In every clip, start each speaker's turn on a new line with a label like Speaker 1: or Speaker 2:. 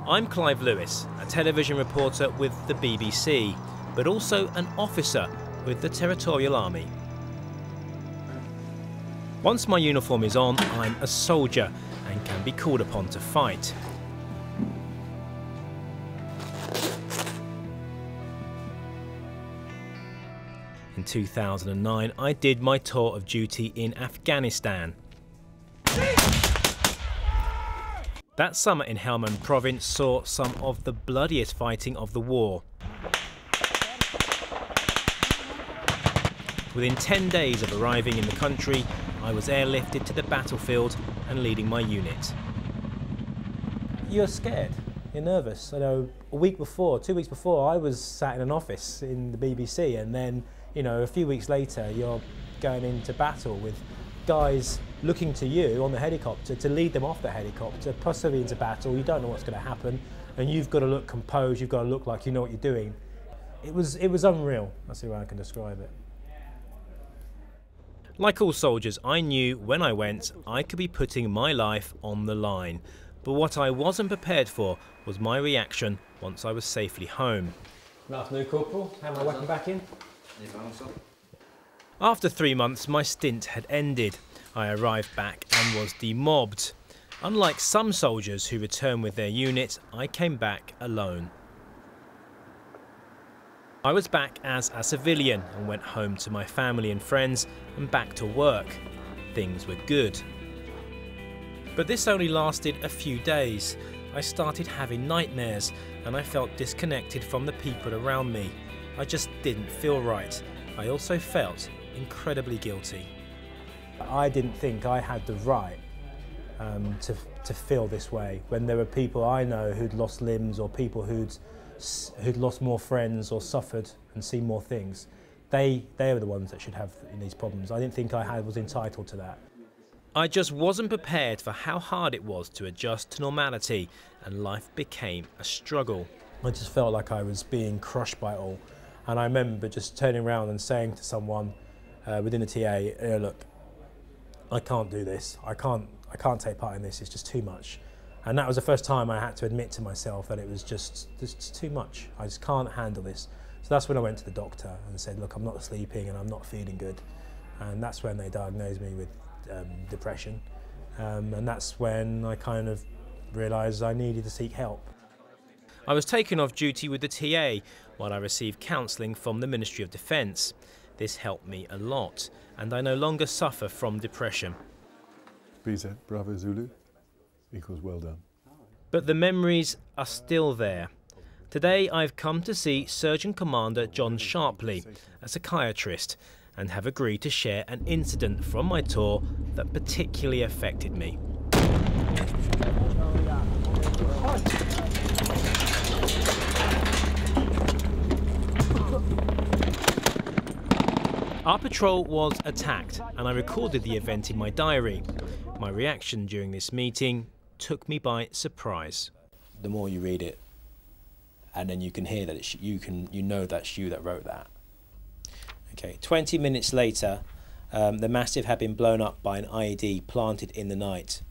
Speaker 1: I'm Clive Lewis, a television reporter with the BBC, but also an officer with the Territorial Army. Once my uniform is on, I'm a soldier and can be called upon to fight. In 2009, I did my tour of duty in Afghanistan. That summer in Helmand Province saw some of the bloodiest fighting of the war. Within 10 days of arriving in the country, I was airlifted to the battlefield and leading my unit. You're scared, you're nervous. I know a week before, 2 weeks before, I was sat in an office in the BBC, and then, you know, a few weeks later, you're going into battle with guys looking to you on the helicopter to lead them off the helicopter, possibly into battle. You don't know what's going to happen, and you've got to look composed, you've got to look like you know what you're doing. It was unreal. That's the way I can describe it. Like all soldiers, I knew when I went I could be putting my life on the line. But what I wasn't prepared for was my reaction once I was safely home. Good afternoon, Corporal. Have my weapon back in? After 3 months, my stint had ended. I arrived back and was demobbed. Unlike some soldiers who return with their unit, I came back alone. I was back as a civilian and went home to my family and friends and back to work. Things were good. But this only lasted a few days. I started having nightmares and I felt disconnected from the people around me. I just didn't feel right. I also felt incredibly guilty. I didn't think I had the right to feel this way when there were people I know who'd lost limbs, or people who'd lost more friends or suffered and seen more things. They were the ones that should have these problems. I didn't think I was entitled to that. I just wasn't prepared for how hard it was to adjust to normality, and life became a struggle. I just felt like I was being crushed by it all. And I remember just turning around and saying to someone within the TA, look, I can't do this. I can't take part in this. It's just too much. And that was the first time I had to admit to myself that it was just too much. I just can't handle this. So that's when I went to the doctor and said, look, I'm not sleeping and I'm not feeling good. And that's when they diagnosed me with depression. And that's when I kind of realised I needed to seek help. I was taken off duty with the TA while I received counselling from the Ministry of Defence. This helped me a lot, and I no longer suffer from depression.
Speaker 2: BZ, Bravo Zulu, equals well done.
Speaker 1: But the memories are still there. Today I've come to see Surgeon Commander John Sharpley, a psychiatrist, and have agreed to share an incident from my tour that particularly affected me. Our patrol was attacked, and I recorded the event in my diary. My reaction during this meeting took me by surprise. The more you read it, and then you can hear that you know that's you that wrote that. Okay, 20 minutes later, the Mastiff had been blown up by an IED planted in the night.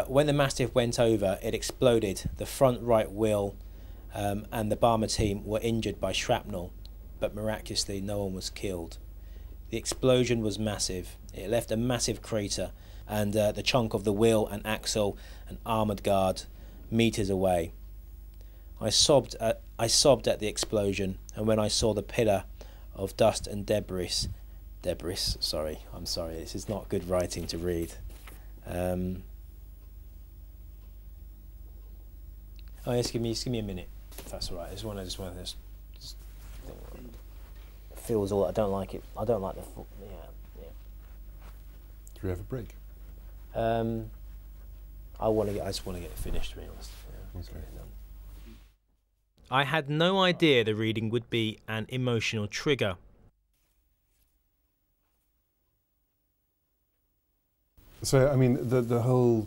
Speaker 1: When the Mastiff went over, it exploded. The front right wheel and the Barmer team were injured by shrapnel, but miraculously no one was killed. The explosion was massive. It left a massive crater, and the chunk of the wheel and axle and armoured guard meters away. I sobbed at the explosion, and when I saw the pillar of dust and debris, sorry, I'm sorry, this is not good writing to read. Oh, just give me a minute, if that's all right. I just want to feels all. I don't like it. I don't like the. Yeah.
Speaker 2: Do you have a break?
Speaker 1: I just want to get it finished, to be honest. Yeah,
Speaker 2: okay.
Speaker 1: I had no idea the reading would be an emotional trigger.
Speaker 2: So, I mean, the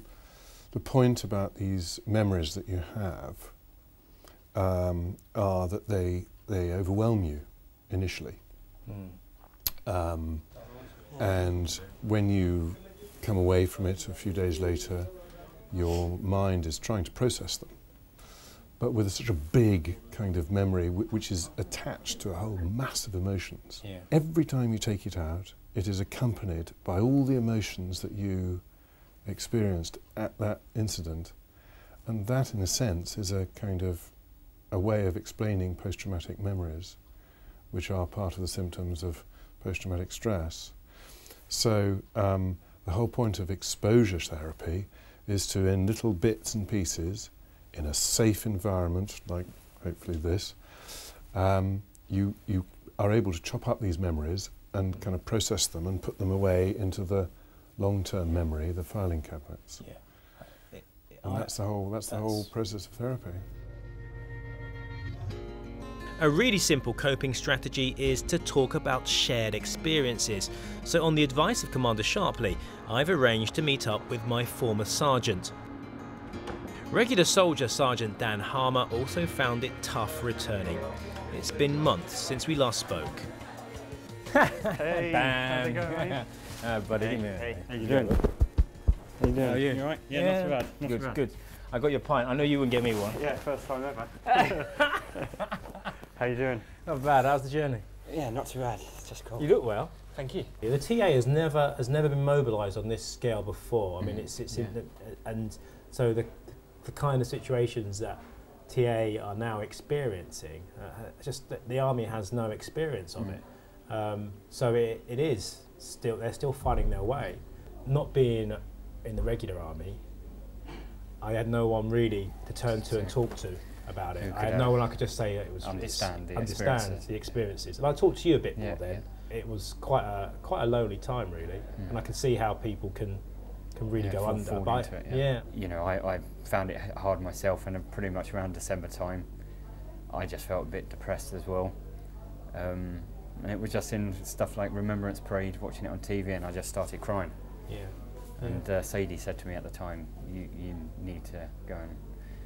Speaker 2: point about these memories that you have are that they overwhelm you initially. And when you come away from it a few days later, your mind is trying to process them. But with such a big kind of memory which is attached to a whole mass of emotions.
Speaker 1: Yeah.
Speaker 2: Every time you take it out, it is accompanied by all the emotions that you experienced at that incident. And that, in a sense, is a kind of a way of explaining post-traumatic memories, which are part of the symptoms of post-traumatic stress. So the whole point of exposure therapy is to, in little bits and pieces, in a safe environment, like hopefully this, you are able to chop up these memories and kind of process them and put them away into the long-term memory, the filing cabinets.
Speaker 1: Yeah.
Speaker 2: And that's the whole process of therapy.
Speaker 1: A really simple coping strategy is to talk about shared experiences. So on the advice of Commander Sharpley, I've arranged to meet up with my former sergeant. Regular soldier Sergeant Dan Harmer also found it tough returning. It's been months since we last spoke.
Speaker 3: Hey, how's it going?
Speaker 4: Buddy,
Speaker 3: Hey,
Speaker 4: how you doing? How you doing?
Speaker 3: How are you? You alright? Yeah, not too bad. Not
Speaker 4: Good,
Speaker 3: too bad.
Speaker 4: good. I got your pint. I know you wouldn't get me one.
Speaker 3: Yeah, first time ever. How you doing?
Speaker 4: Not bad. How's the journey?
Speaker 3: Yeah, not too bad. It's just cool.
Speaker 4: You look well. Thank you. The TA has never been mobilised on this scale before. I mean, it's
Speaker 3: Yeah.
Speaker 4: and so the kind of situations that TA are now experiencing, just the army has no experience of it. So it is still, they're still finding their way. Not being in the regular army, I had no one really to turn to and talk to about it. I had no one I could just say it was
Speaker 3: understand the
Speaker 4: experiences. And I talked to you a bit more then. It was quite a lonely time really, and I can see how people can really go under.
Speaker 3: But you know, I found it hard myself, and pretty much around December time, I just felt a bit depressed as well. And it was just in stuff like Remembrance Parade, watching it on TV, and I just started crying.
Speaker 4: Yeah.
Speaker 3: And Sadie said to me at the time, you need to go and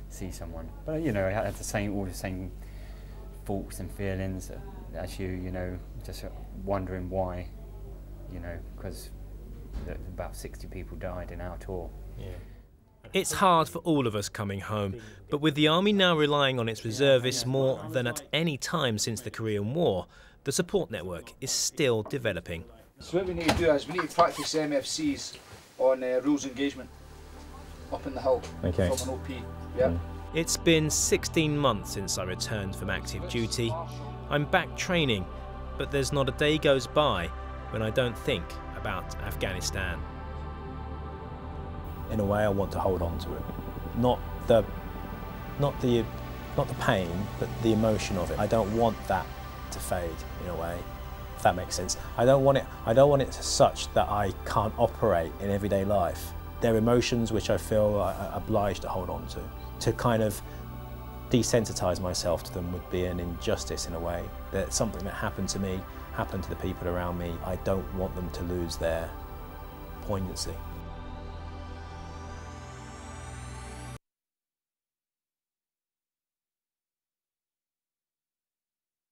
Speaker 3: see someone. But you know, I had all the same thoughts and feelings as you know, just wondering why, you know, because about 60 people died in our tour.
Speaker 4: Yeah.
Speaker 1: It's hard for all of us coming home, but with the Army now relying on its reservists more than at any time since the Korean War, the support network is still developing.
Speaker 5: So what we need to do is we need to practice MFCs on rules of engagement up in the hill from an OP. Yeah.
Speaker 1: It's been 16 months since I returned from active duty. I'm back training, but there's not a day goes by when I don't think about Afghanistan.
Speaker 4: In a way, I want to hold on to it. Not the pain, but the emotion of it. I don't want that to fade in a way, if that makes sense. I don't want it such that I can't operate in everyday life. There are emotions which I feel obliged to hold on to. To kind of desensitize myself to them would be an injustice in a way. That something that happened to me, happened to the people around me. I don't want them to lose their poignancy.